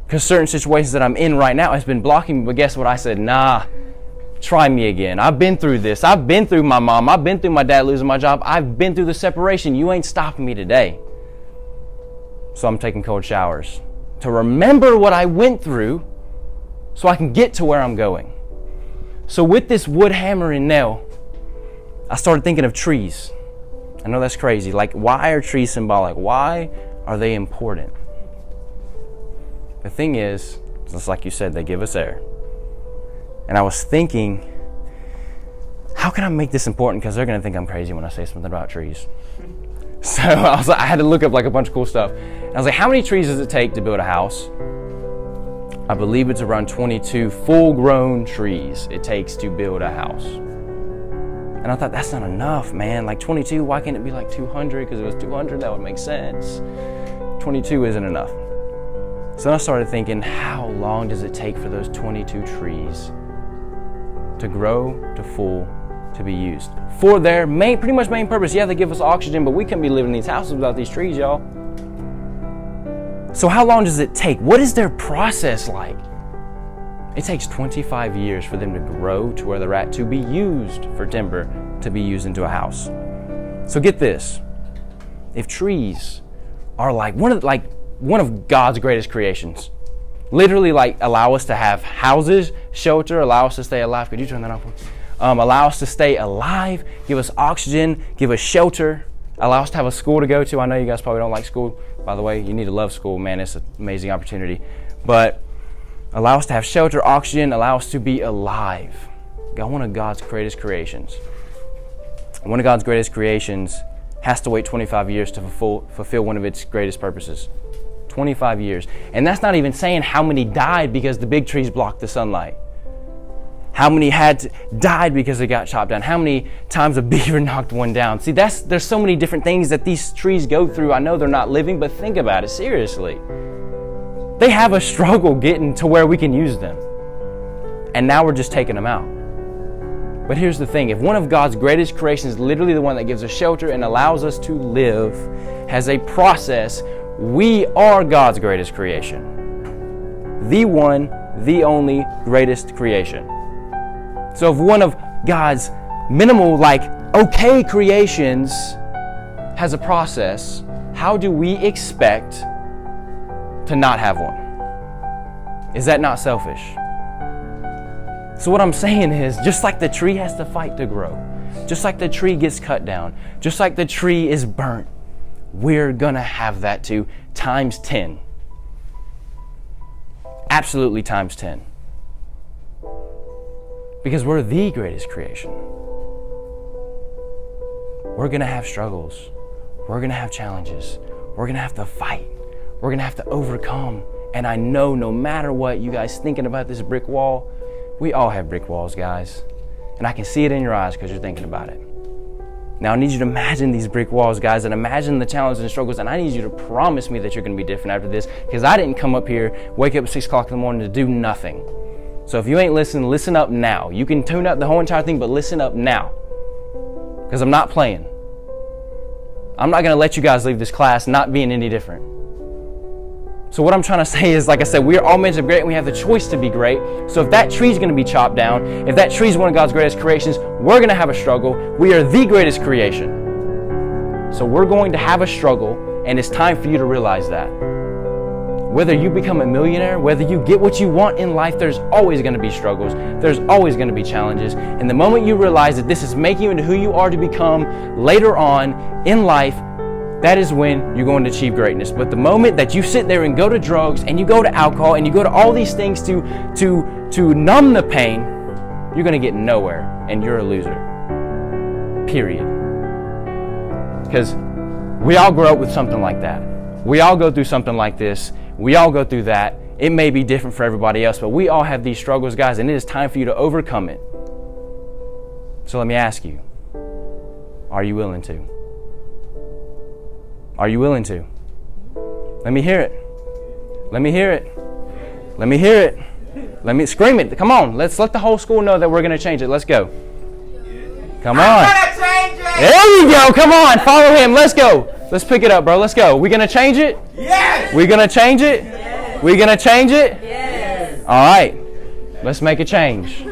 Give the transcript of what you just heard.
Because certain situations that I'm in right now has been blocking me. But guess what? I said, nah, try me again. I've been through this. I've been through my mom. I've been through my dad losing my job. I've been through the separation. You ain't stopping me today. So I'm taking cold showers to remember what I went through so I can get to where I'm going. So with this wood, hammer, and nail, I started thinking of trees. I know that's crazy. Like, why are trees symbolic? Why are they important? The thing is, just like you said, they give us air. And I was thinking, how can I make this important? Because they're going to think I'm crazy when I say something about trees. So I had to look up like a bunch of cool stuff. And I was like, how many trees does it take to build a house? I believe it's around 22 full-grown trees it takes to build a house. And I thought, that's not enough, man. Like 22, why can't it be like 200? Because if it was 200, that would make sense. 22 isn't enough. So then I started thinking, how long does it take for those 22 trees to grow to full, to be used for their pretty much main purpose? Yeah, they give us oxygen, but we couldn't be living in these houses without these trees, y'all. So how long does it take? What is their process like? It takes 25 years for them to grow to where they're at, to be used for timber, to be used into a house. So get this. If trees are like one of God's greatest creations, literally like allow us to have houses, shelter, allow us to stay alive. Could you turn that off? Allow us to stay alive, give us oxygen, give us shelter, allow us to have a school to go to. I know you guys probably don't like school. By the way, you need to love school, man. It's an amazing opportunity. But allow us to have shelter, oxygen, allow us to be alive. One of God's greatest creations. One of God's greatest creations has to wait 25 years to fulfill one of its greatest purposes. 25 years. And that's not even saying how many died because the big trees blocked the sunlight. How many died because they got chopped down? How many times a beaver knocked one down? See, there's so many different things that these trees go through. I know they're not living, but think about it seriously. They have a struggle getting to where we can use them. And now we're just taking them out. But here's the thing. If one of God's greatest creations, literally the one that gives us shelter and allows us to live, has a process, we are God's greatest creation. The one, the only greatest creation. So if one of God's minimal, okay creations has a process, how do we expect to not have one? Is that not selfish? So what I'm saying is, just like the tree has to fight to grow, just like the tree gets cut down, just like the tree is burnt, we're gonna have that too, times 10. Absolutely times 10. Because we're the greatest creation. We're gonna have struggles. We're gonna have challenges. We're gonna have to fight. We're gonna have to overcome. And I know no matter what you guys thinking about this brick wall, we all have brick walls, guys. And I can see it in your eyes because you're thinking about it. Now I need you to imagine these brick walls, guys, and imagine the challenges and struggles. And I need you to promise me that you're going to be different after this, because I didn't come up here, wake up at 6 o'clock in the morning to do nothing. So if you ain't listening, listen up now. You can tune out the whole entire thing, but listen up now. Because I'm not playing. I'm not going to let you guys leave this class not being any different. So what I'm trying to say is, like I said, we are all meant to be great and we have the choice to be great. So if that tree's going to be chopped down, if that tree's one of God's greatest creations, we're going to have a struggle. We are the greatest creation. So we're going to have a struggle, and it's time for you to realize that. Whether you become a millionaire, whether you get what you want in life, there's always going to be struggles. There's always going to be challenges. And the moment you realize that this is making you into who you are to become later on in life, that is when you're going to achieve greatness. But the moment that you sit there and go to drugs and you go to alcohol and you go to all these things to numb the pain, you're going to get nowhere and you're a loser. Period. Because we all grow up with something like that. We all go through something like this. We all go through that. It may be different for everybody else, but we all have these struggles, guys, and it is time for you to overcome it. So let me ask you, are you willing to? Are you willing to? Let me hear it. Let me hear it. Let me hear it. Let me scream it. Come on. Let's let the whole school know that we're going to change it. Let's go. Come on. I'm going to change it. There you go. Come on. Follow him. Let's go. Let's pick it up, bro. Let's go. We going to change it? Yes. We going to change it? Yes. We gonna change it? Yes. All right. Let's make a change.